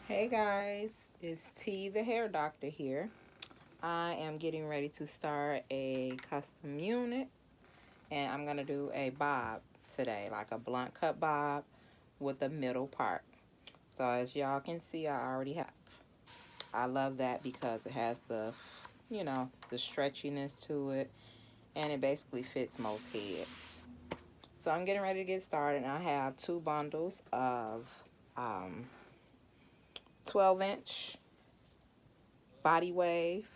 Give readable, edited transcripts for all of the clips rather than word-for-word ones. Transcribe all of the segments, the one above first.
Hey guys, it's T the hair doctor here. I am getting ready to start a custom unit and I'm going to do a bob today, like a blunt cut bob with a middle part. So as y'all can see, I love that because it has the stretchiness to it and it basically fits most heads. So I'm getting ready to get started and I have two bundles of um, 12-inch body wave.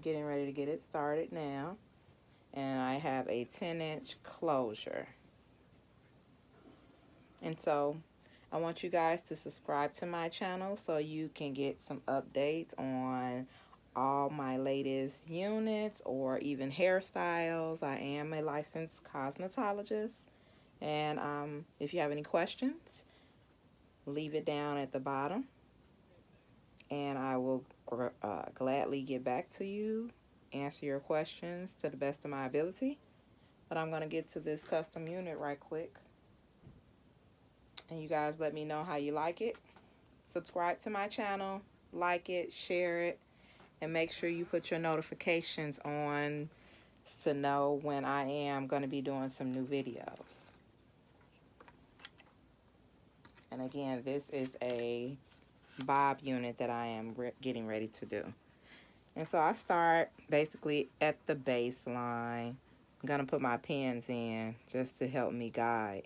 Getting ready to get it started now. And I have a 10-inch closure. And so I want you guys to subscribe to my channel so you can get some updates on all my latest units or even hairstyles. I am a licensed cosmetologist. And if you have any questions, leave it down at the bottom. And I will gladly get back to you, answer your questions to the best of my ability. But I'm going to get to this custom unit right quick. And you guys let me know how you like it. Subscribe to my channel, like it, share it, and make sure you put your notifications on to know when I am going to be doing some new videos. And again, this is a bob unit that I am getting ready to do. And so I start basically at the baseline. I'm going to put my pins in just to help me guide.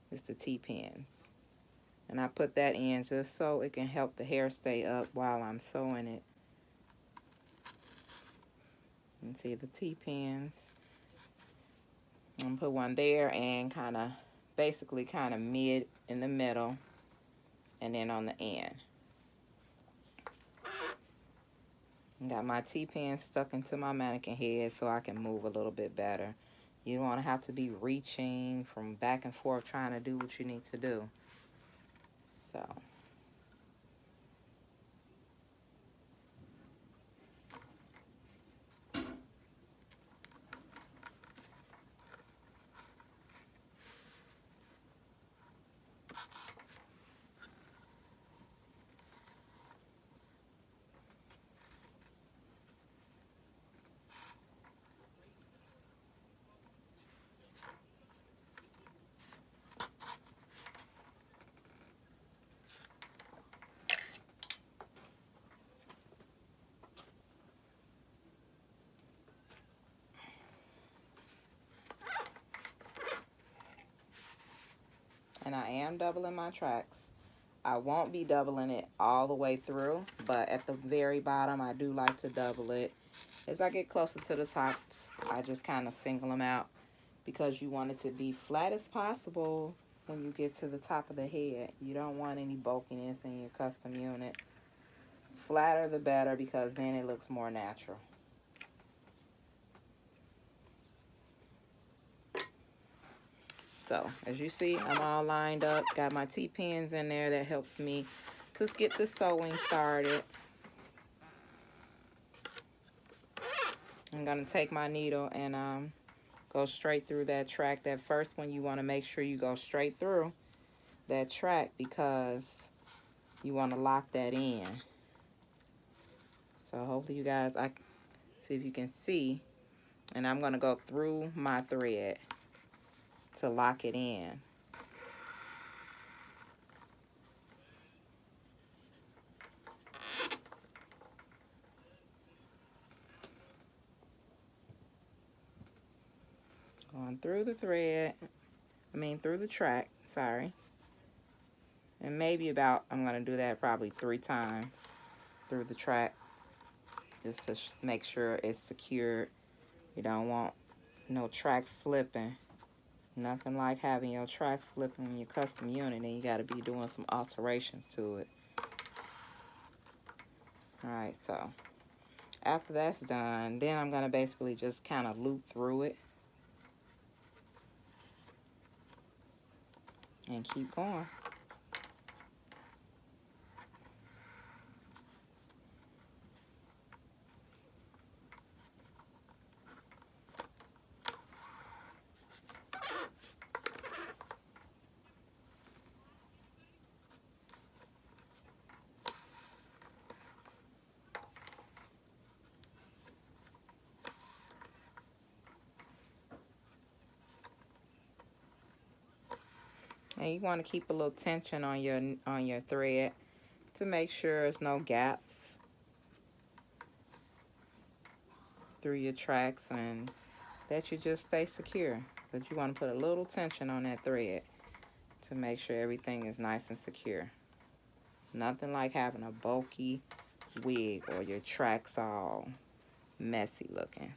It's the T-pins. And I put that in just so it can help the hair stay up while I'm sewing it. You can see the T-pins. I'm going to put one there and basically mid in the middle and then on the end. Got my T-pins stuck into my mannequin head so I can move a little bit better. You don't want to have to be reaching from back and forth trying to do what you need to do. So. And I am doubling my tracks. I won't be doubling it all the way through, but at the very bottom, I do like to double it. As I get closer to the tops, I just kind of single them out because you want it to be flat as possible when you get to the top of the head. You don't want any bulkiness in your custom unit. Flatter the better because then it looks more natural. So, as you see, I'm all lined up. Got my T-pins in there. That helps me to get the sewing started. I'm going to take my needle and go straight through that track. That first one, you want to make sure you go straight through that track because you want to lock that in. So, hopefully you guys, I see if you can see. And I'm going to go through my thread to lock it in. Going through the thread, through the track, sorry. And maybe I'm going to do that probably 3 times through the track just to make sure it's secured. You don't want no track slipping. Nothing like having your track slipping in your custom unit and you got to be doing some alterations to it. Alright, so after that's done, then I'm going to basically just kind of loop through it and keep going. And you want to keep a little tension on your thread to make sure there's no gaps through your tracks and that you just stay secure. But you want to put a little tension on that thread to make sure everything is nice and secure. Nothing like having a bulky wig or your tracks all messy looking.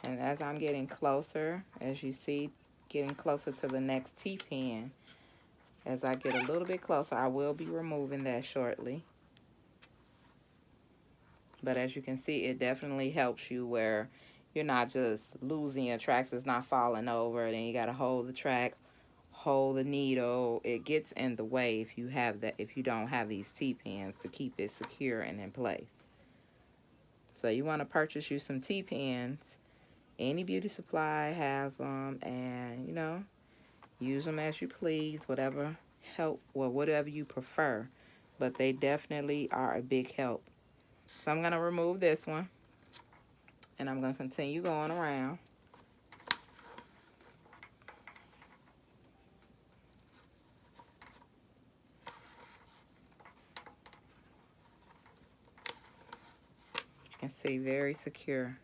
And as I'm getting closer, as you see, getting closer to the next T-pin, as I get a little bit closer, I will be removing that shortly. But as you can see, it definitely helps you where you're not just losing your tracks, it's not falling over, then you got to hold the track, hold the needle. It gets in the way if you don't have these T-pins to keep it secure and in place. So you want to purchase you some T-pins. Any beauty supply have and use them as you please, whatever you prefer, but they definitely are a big help. So I'm going to remove this one, and I'm going to continue going around. You can see very secure.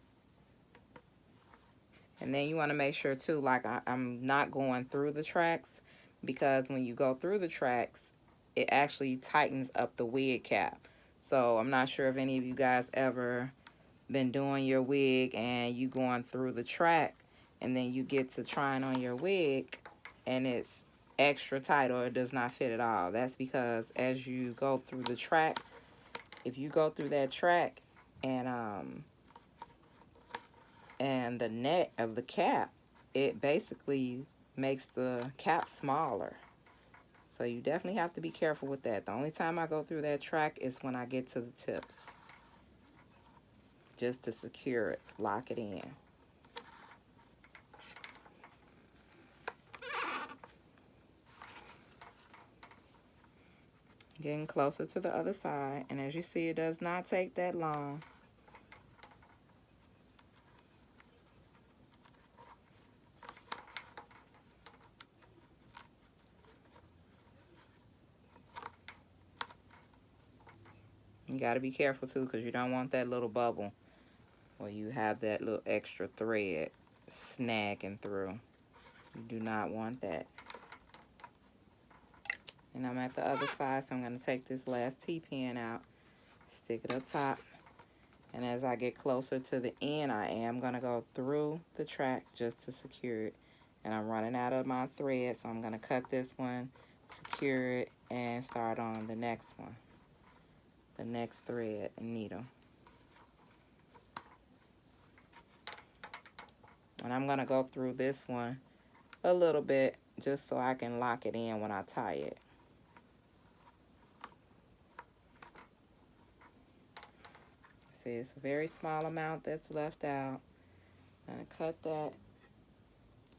And then you want to make sure too, like I'm not going through the tracks, because when you go through the tracks, it actually tightens up the wig cap. So I'm not sure if any of you guys ever been doing your wig and you going through the track and then you get to trying on your wig and it's extra tight or it does not fit at all. That's because as you go through the track, if you go through that track and the net of the cap, it basically makes the cap smaller. So you definitely have to be careful with that. The only time I go through that track is when I get to the tips, just to secure it, lock it in. Getting closer to the other side, and as you see, it does not take that long. You got to be careful too, because you don't want that little bubble where you have that little extra thread snagging through. You do not want that. And I'm at the other side, so I'm going to take this last T-pin out, stick it up top, and as I get closer to the end, I am going to go through the track just to secure it. And I'm running out of my thread, so I'm going to cut this one, secure it, and start on the next one, the next thread and needle. And I'm going to go through this one a little bit just so I can lock it in when I tie it. See, it's a very small amount that's left out. I'm going to cut that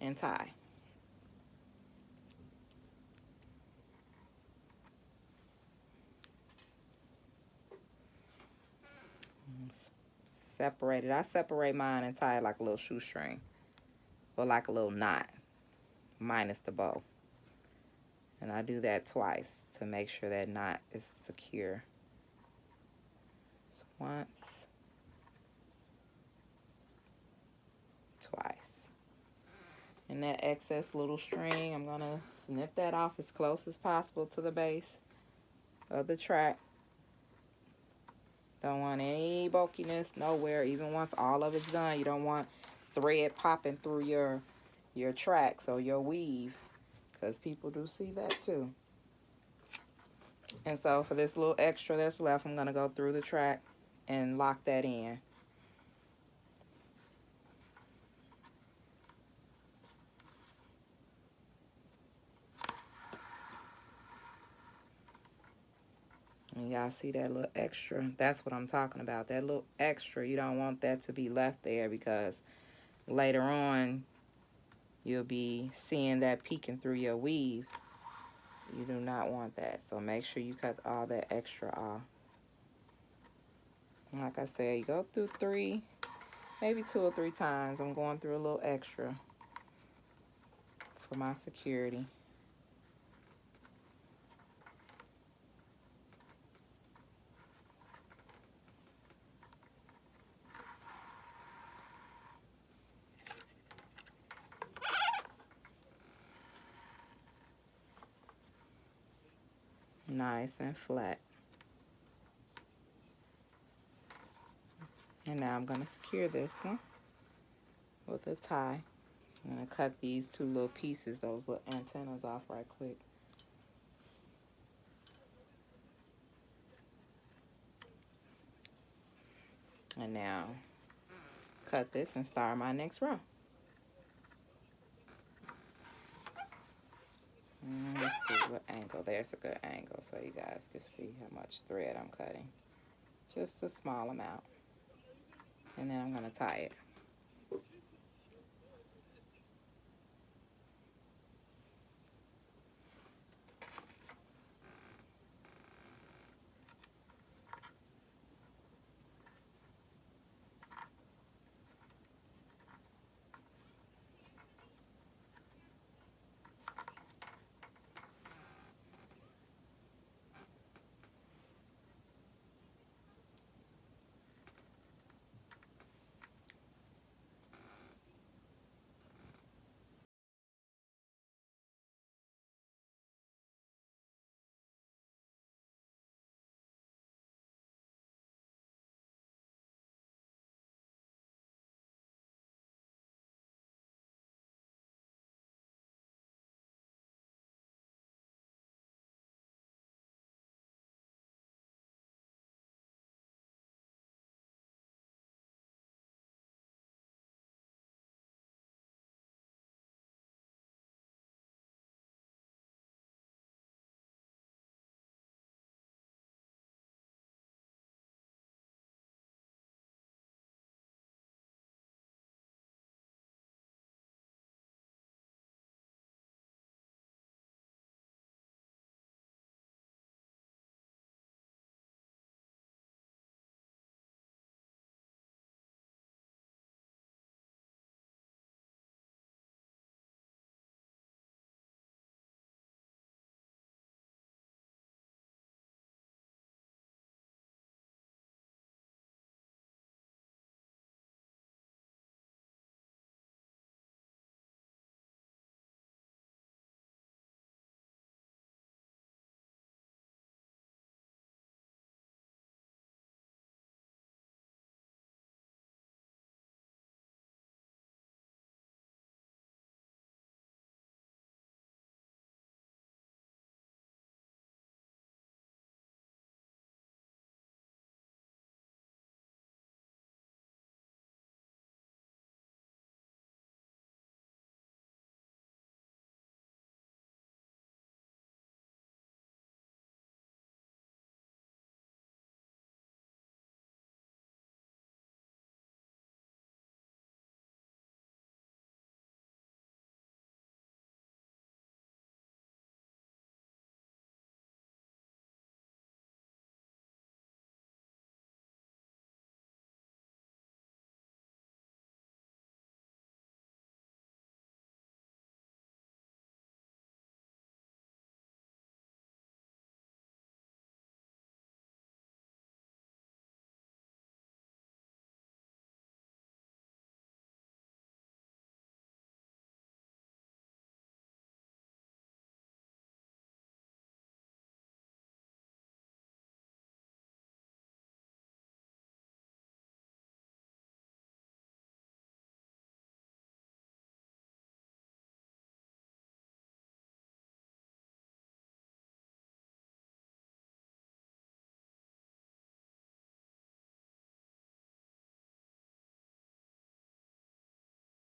and tie. Separate it. I separate mine and tie it like a little shoestring or like a little knot, minus the bow. And I do that twice to make sure that knot is secure. So once, twice. And that excess little string, I'm going to snip that off as close as possible to the base of the track. Don't want any bulkiness nowhere. Even once all of it's done, you don't want thread popping through your tracks or your weave, because people do see that too. And so for this little extra that's left, I'm going to go through the track and lock that in. And y'all see that little extra? That's what I'm talking about. That little extra, you don't want that to be left there, because later on you'll be seeing that peeking through your weave. You do not want that. So make sure you cut all that extra off. And like I said, you go through 3, maybe 2 or 3 times. I'm going through a little extra for my security. Nice and flat. And now I'm going to secure this one with a tie. I'm going to cut these 2 little pieces, those little antennas off right quick. And now cut this and start my next row. Let's see what angle. There's a good angle so you guys can see how much thread I'm cutting. Just a small amount. And then I'm going to tie it.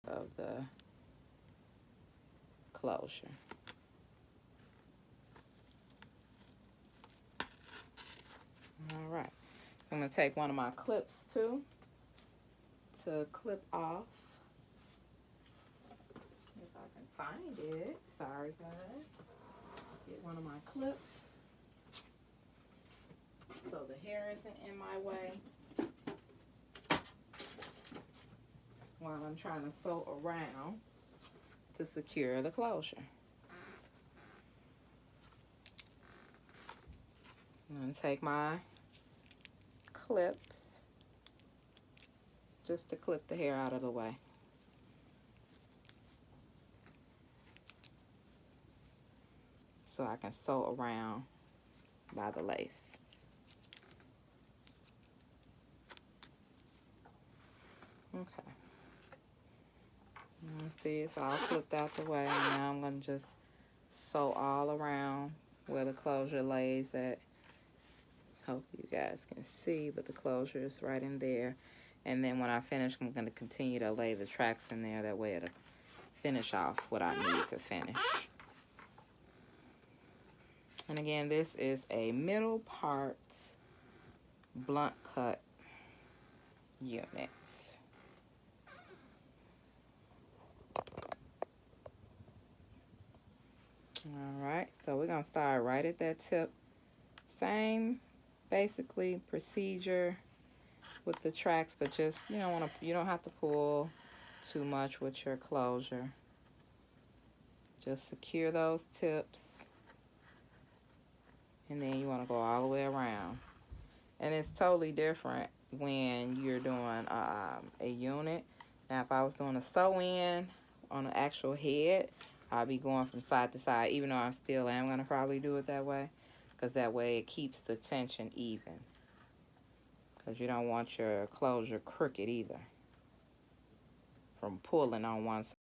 Of the closure. All right. I'm going to take one of my clips too to clip off. If I can find it. Sorry, guys. Get one of my clips so the hair isn't in my way while I'm trying to sew around to secure the closure. I'm going to take my clips just to clip the hair out of the way. So I can sew around by the lace. Okay. See, it's all clipped out the way. And now I'm going to just sew all around where the closure lays at. Hope you guys can see, but the closure is right in there. And then when I finish, I'm going to continue to lay the tracks in there. That way it'll finish off what I need to finish. And again, this is a middle parts blunt cut unit. Alright, so we're going to start right at that tip. Same, basically, procedure with the tracks, but just, you don't have to pull too much with your closure. Just secure those tips. And then you want to go all the way around. And it's totally different when you're doing a unit. Now, if I was doing a sew-in on an actual head, I'll be going from side to side, even though I still am going to probably do it that way, because that way it keeps the tension even. Because you don't want your closure crooked either from pulling on one side.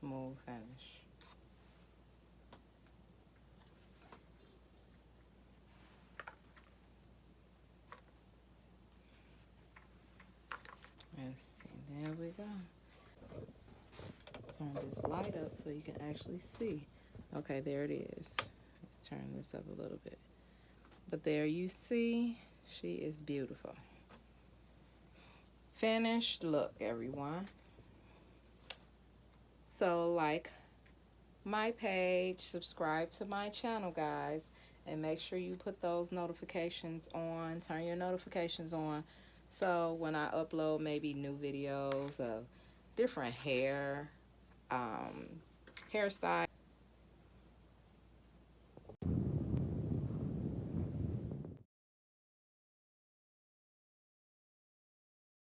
smooth finish. Let's see, there we go. Turn this light up so you can actually see. Okay, there it is. Let's turn this up a little bit. But there you see, she is beautiful. Finished look, everyone. So like my page, subscribe to my channel, guys, and make sure you put those notifications on, turn your notifications on, so when I upload maybe new videos of different hairstyle